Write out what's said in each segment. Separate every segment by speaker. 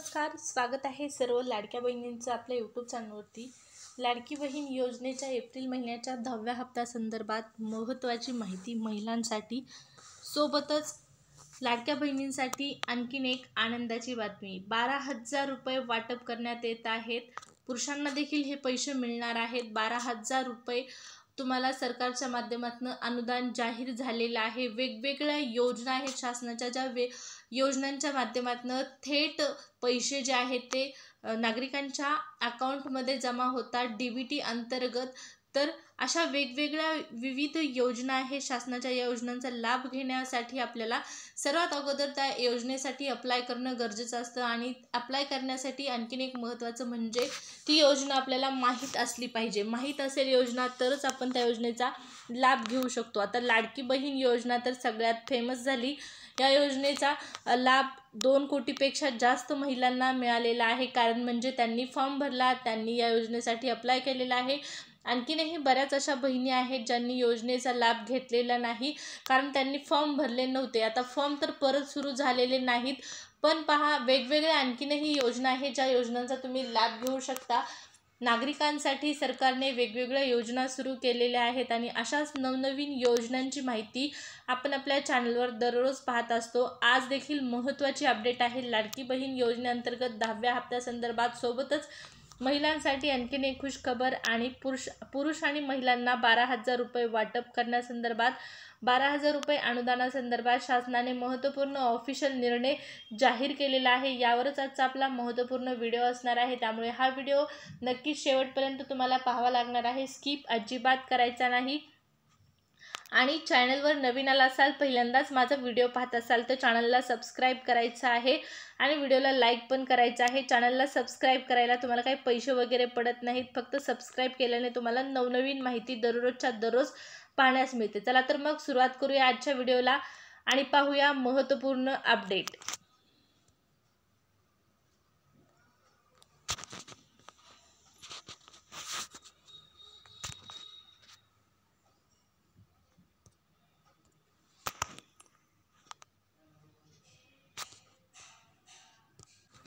Speaker 1: नमस्कार, स्वागत आहे सर्व लाडक्या बहिणींचं आपल्या यूट्यूब चॅनलवरती। लाडकी बहीण योजनेच्या एप्रिल महिन्याच्या 10व्या हप्त्यासंदर्भात महत्त्वाची माहिती महिलांसाठी, सोबतच लाडक्या बहिणींसाठी आणखीन एक आनंदाची बातमी। 12,000 रुपये वाटप करण्यात येत आहेत। पुरुषांना देखील हे पैसे मिळणार आहेत। 12,000 रुपये तुम्हाला सरकारच्या माध्यमातून अनुदान जाहीर झालेलं आहे। वेगवेगळ्या योजना आहेत शासनाच्या, ज्या योजनांच्या माध्यमातून थेट पैसे जे आहेत ते नागरिकांच्या अकाउंटमध्ये जमा होतात DBT अंतर्गत। तर अशा वेगवेगळ्या विविध योजना आहेत शासनाच्या। या योजनांचा लाभ घेण्यासाठी आपल्याला सर्वात अगोदर त्या योजनेसाठी अप्लाय करणं गरजेचं असतं। आणि अप्लाय करण्यासाठी आणखीन एक महत्त्वाचं म्हणजे ती योजना आपल्याला माहीत असली पाहिजे। माहीत असेल योजना तरच आपण त्या योजनेचा लाभ घेऊ शकतो। आता लाडकी बहीण योजना तर सगळ्यात फेमस झाली। या योजनेचा लाभ 2 कोटीपेक्षा जास्त महिलांना मिळालेला आहे। कारण म्हणजे त्यांनी फॉर्म भरला, त्यांनी या योजनेसाठी अप्लाय केलेला आहे। आणखीनही बऱ्याच अशा बहिणी आहेत ज्यांनी योजनेचा लाभ घेतलेला नाही, कारण त्यांनी फॉर्म भरले नव्हते। आता फॉर्म तर परत सुरू झालेले नाहीत, पण पहा वेगवेगळ्या आणखीनही योजना आहेत ज्या योजनांचा तुम्ही लाभ घेऊ शकता। नागरिकांसाठी सरकारने वेगवेगळ्या योजना सुरू केलेल्या आहेत आणि अशाच नवनवीन योजनांची माहिती आपण आपल्या चॅनलवर दररोज पाहत असतो। आज देखील महत्त्वाची अपडेट आहे लाडकी बहीण योजनेअंतर्गत 10व्या हप्त्यासंदर्भात। सोबतच महिलांसाठी आणखीन एक खुश खबर आणि पुरुष आणि महिलांना 12,000 रुपये वाटप करण्यासंदर्भात, 12,000 रुपये अनुदानासंदर्भात शासनाने महत्त्वपूर्ण ऑफिशियल निर्णय जाहीर केलेला आहे। यावरच आजचा आपला महत्त्वपूर्ण व्हिडिओ असणार आहे, त्यामुळे हा व्हिडिओ नक्कीच शेवटपर्यंत तुम्हाला पाहावा लागणार आहे। स्किप अजिबात करायचा नाही। आणि चॅनलवर नवीन आला असाल, पहिल्यांदाच माझा व्हिडिओ पाहत असाल तर चॅनलला सबस्क्राईब करायचं आहे आणि व्हिडिओला लाईक पण करायचं आहे। चॅनलला सबस्क्राईब करायला तुम्हाला काही पैसे वगैरे पडत नाहीत, फक्त सबस्क्राईब केल्याने तुम्हाला नवनवीन माहिती दररोजच्या दररोज पाहण्यास मिळते। चला तर मग सुरुवात करूया आजच्या व्हिडिओला आणि पाहूया महत्त्वपूर्ण अपडेट।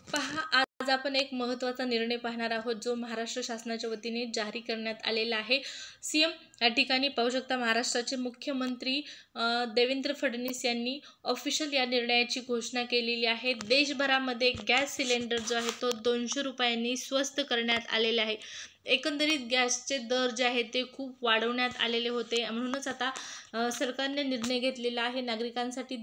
Speaker 1: पहा, आज आपण एक महत्त्वाचा निर्णय पाहणार आहोत जो महाराष्ट्र शासनाच्या वतीने जारी करण्यात आलेला आहे। CM या ठिकाणी पाहू शकता, महाराष्ट्राचे मुख्यमंत्री देवेंद्र फडणवीस यांनी ऑफिशियल या निर्णयाची घोषणा केलेली आहे। देशभरामध्ये गॅस सिलेंडर जो आहे तो 200 रुपयांनी स्वस्त करण्यात आलेला आहे। एकंदरीत गॅसचे दर जे आहेत ते खूप वाढवण्यात आलेले होते, म्हणूनच आता सरकारने निर्णय घेतलेला आहे। नागरिकांसाठी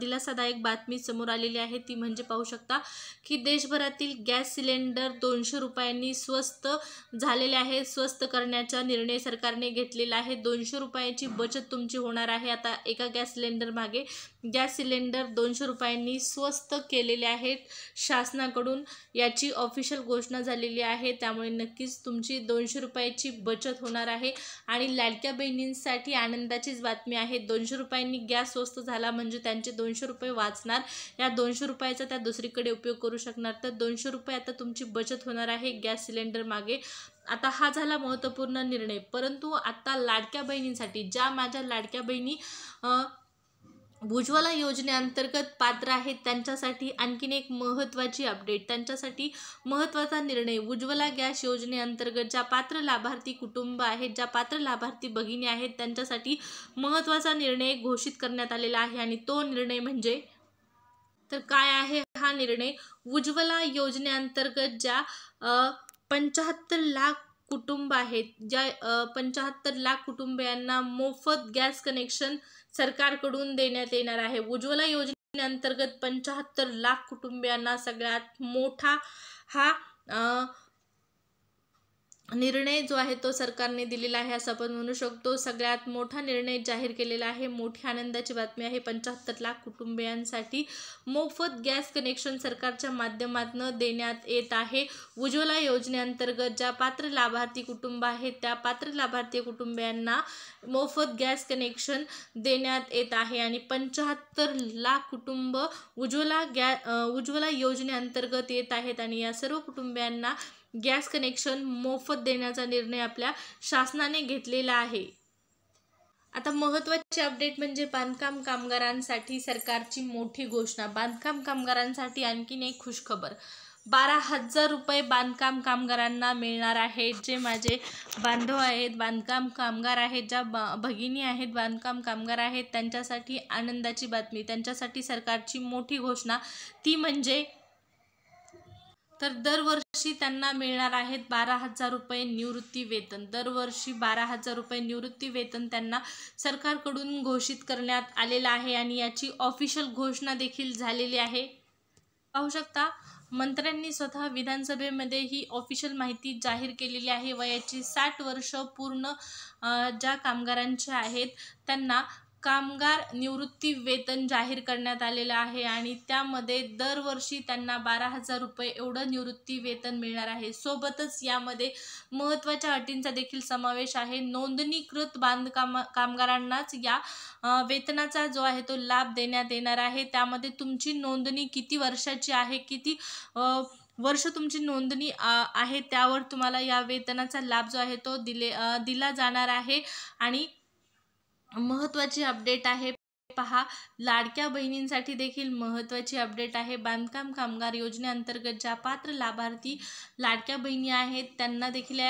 Speaker 1: दिलासादायक बातमी समोर आलेली आहे। ती म्हणजे पाहू शकता की देशभरातील गॅस सिलेंडर 200 रुपयांनी स्वस्त झालेले आहे। स्वस्त करण्याचा निर्णय सरकारने घेतलेला आहे। 200 रुपयाची बचत तुमची होणार आहे। आता एका गॅस सिलेंडर मागे गॅस सिलेंडर 200 रुपयांनी स्वस्त केलेले आहेत शासनाकडून, याची ऑफिशियल घोषणा झालेली आहे। त्यामुळे नक्कीच तुमची 200 रुपयाची बचत होणार आहे आणि लाडक्या बहिणींसाठी आनंदाचीच बातमी आहे। 200 रुपयांनी गॅस स्वस्त झाला म्हणजे त्यांचे 200 रुपये वाचणार। या 200 रुपयाचा त्या दुसरीकडे उपयोग करू शकणार। तर 200 रुपये आता तुमची बचत होणार आहे गॅस सिलेंडर मागे। आता हा झाला महत्त्वपूर्ण निर्णय, परंतु आता लाडक्या बहिणींसाठी, ज्या माझ्या लाडक्या बहिणी उज्ज्वला योजनेअंतर्गत पात्र आहेत, त्यांच्यासाठी आणखीन एक महत्त्वाची अपडेट, त्यांच्यासाठी महत्त्वाचा निर्णय। उज्ज्वला गॅस योजनेअंतर्गत ज्या पात्र लाभार्थी कुटुंब आहेत, ज्या पात्र लाभार्थी भगिनी आहेत, त्यांच्यासाठी महत्त्वाचा निर्णय घोषित करण्यात आलेला आहे। आणि तो निर्णय म्हणजे, तर काय आहे हा निर्णय? उज्ज्वला योजनेअंतर्गत ज्या 75 लाख कुटुंब आहेत, ज्या 75 लाख कुटुंबियांना मोफत गॅस कनेक्शन सरकारकडून देण्यात येणार आहे। उज्ज्वला योजनेअंतर्गत 75 लाख कुटुंबियांना सगळ्यात मोठा हा निर्णय जो आहे तो सरकारने दिलेला आहे, असं आपण म्हणू शकतो। सगळ्यात मोठा निर्णय जाहीर केलेला आहे। मोठी आनंदाची बातमी आहे। 75 लाख कुटुंबियांसाठी मोफत गॅस कनेक्शन सरकारच्या माध्यमातून देण्यात येत आहे। उज्ज्वला योजनेअंतर्गत ज्या पात्र लाभार्थी कुटुंब आहेत, त्या पात्र लाभार्थी कुटुंबियांना मोफत गॅस कनेक्शन देण्यात येत आहे आणि 75 लाख कुटुंब उज्ज्वला योजनेअंतर्गत येत आहेत आणि या सर्व कुटुंबियांना गॅस कनेक्शन मोफत देण्याचा निर्णय आपल्या शासनाने घेतलेला आहे। आता महत्त्वाची अपडेट म्हणजे बांधकाम कामगारांसाठी सरकारची मोठी घोषणा. बांधकाम कामगारांसाठी आणखीन एक खुशखबर. 12,000 रुपये बांधकाम कामगारांना मिळणार आहे. जे माझे बांधव आहेत, बांधकाम कामगार आहेत, ज्या भगिनी आहेत, बांधकाम कामगार आहेत, त्यांच्यासाठी आनंदाची बातमी. त्यांच्यासाठी सरकारची मोठी घोषणा ती म्हणजे तर दरवर्षी त्यांना मिळणार आहेत 12,000 रुपये निवृत्ती वेतन. दरवर्षी 12,000 रुपये निवृत्ती वेतन त्यांना सरकारकडून घोषित करण्यात आलेलं आहे आणि याची ऑफिशियल घोषणा देखील झालेली आहे. पाहू शकता, मंत्र्यांनी स्वतः विधानसभेमध्ये ही ऑफिशियल माहिती जाहीर केलेली आहे. वयाची 60 वर्ष पूर्ण ज्या कामगारांचे आहेत त्यांना कामगार निवृत्ती वेतन जाहीर करण्यात आलेलं आहे आणि त्यामध्ये दरवर्षी त्यांना 12,000 रुपये एवढं निवृत्ती वेतन मिळणार आहे. सोबतच यामध्ये महत्त्वाच्या अटींचा देखील समावेश आहे. नोंदणीकृत कामगारांनाच या वेतनाचा जो आहे तो लाभ देण्यात येणार आहे. त्यामध्ये तुमची नोंदणी किती वर्षाची आहे, किती वर्ष तुमची नोंदणी आहे, त्यावर तुम्हाला या वेतनाचा लाभ जो आहे तो दिला जाणार आहे. आणि महत्त्वाची अपडेट आहे पहा, लाडक्या बहिणींसाठी देखील महत्त्वाची अपडेट आहे. बांधकाम कामगार योजनेअंतर्गत ज्या पात्र लाभार्थी लाडक्या बहिणी आहेत त्यांना देखील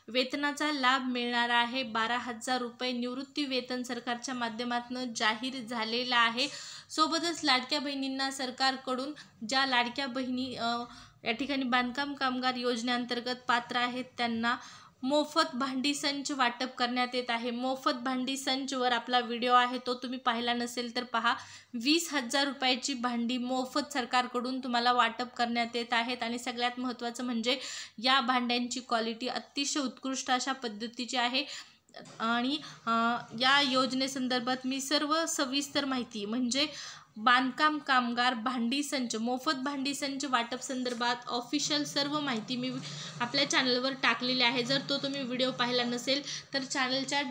Speaker 1: वेतनाचा लाभ मिळणार आहे. 12,000 रुपये निवृत्ती वेतन सरकारच्या माध्यमातून जाहीर झालेला आहे. सोबतच लाडक्या बहिणींना सरकारकडून ज्या लाडक्या बहिणी या ठिकाणी बांधकाम कामगार योजनेअंतर्गत पात्र आहेत त्यांना मोफत भांडी संच वाटप करण्यात येत आहे. मोफत भांडी संचवर आपला व्हिडिओ आहे, तो तुम्ही पाहिला नसेल तर पहा. 20,000 रुपयाची भांडी मोफत सरकारकडून तुम्हाला वाटप करण्यात येत आहेत. आणि सगळ्यात महत्त्वाचं म्हणजे या भांड्यांची क्वालिटी अतिशय उत्कृष्ट अशा पद्धतीची आहे. आणि या योजनेसंदर्भात मी सर्व सविस्तर माहिती म्हणजे बांधकाम कामगार भांडी संच, मोफत भांडी संच वाटप संदर्भात ऑफिशियल सर्व माहिती मी आपल्या चॅनलवर टाकलेली आहे. जर तो तुम्ही व्हिडिओ पाहिला नसेल तर चॅनलच्या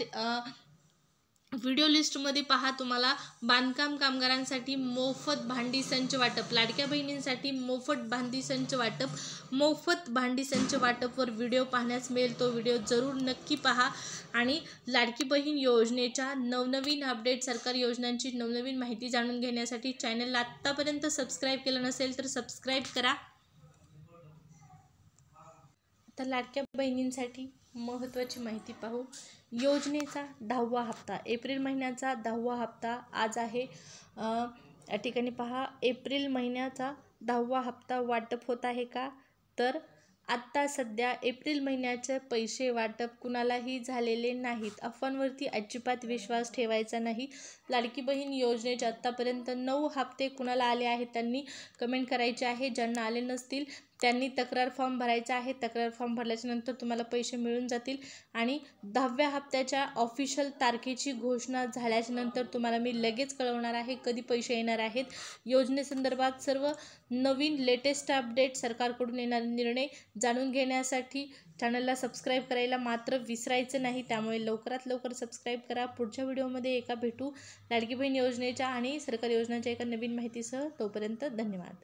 Speaker 1: व्हिडिओ लिस्टमध्ये पहा. तुम्हाला बांधकाम कामगारांसाठी मोफत भांडी संच वाटप, लाडक्या बहिणींसाठी मोफत भांडी संच वाटप, मोफत भांडी संच वाटपवर व्हिडिओ पाहण्यास मिळेल. तो व्हिडिओ जरूर नक्की पहा. आणि लाडकी बहीण योजनेच्या नवनवीन अपडेट, सरकारी योजनांची नवनवीन माहिती जाणून घेण्यासाठी चॅनलला आत्तापर्यंत सबस्क्राईब केलं नसेल तर सबस्क्राईब करा. तर लाडक्या बहिणींसाठी महत्त्वाची माहिती पाहू. योजनेचा 10वा हप्ता, एप्रिल महिन्याचा 10वा हप्ता आज आहे. या ठिकाणी पहा, एप्रिल महिन्याचा 10वा हप्ता वाटप होत आहे का? तर आत्ता सध्या एप्रिल महिन्याचे पैसे वाटप कुणालाही झालेले नाहीत. अफवांवरती अजिबात विश्वास ठेवायचा नाही. लाडकी बहीण योजनेचे आत्तापर्यंत 9 हप्ते कुणाला आले आहेत त्यांनी कमेंट करायचे आहे. ज्यांना आले नसतील त्यांनी तक्रार फॉर्म भरायचा आहे. तक्रार फॉर्म भरल्याच्यानंतर तुम्हाला पैसे मिळून जातील. आणि 10व्या हप्त्याच्या ऑफिशियल तारखेची घोषणा झाल्याच्यानंतर तुम्हाला मी लगेच कळवणार आहे कधी पैसे येणार आहेत. योजनेसंदर्भात सर्व नवीन लेटेस्ट अपडेट, सरकारकडून येणारे निर्णय जाणून घेण्यासाठी चॅनलला सबस्क्राईब करायला मात्र विसरायचं नाही. त्यामुळे लवकरात लवकर सबस्क्राईब करा. पुढच्या व्हिडिओमध्ये भेटू लाडकी बहीण योजनेच्या आणि सरकारी योजनांच्या एका नवीन माहितीसह. तोपर्यंत धन्यवाद.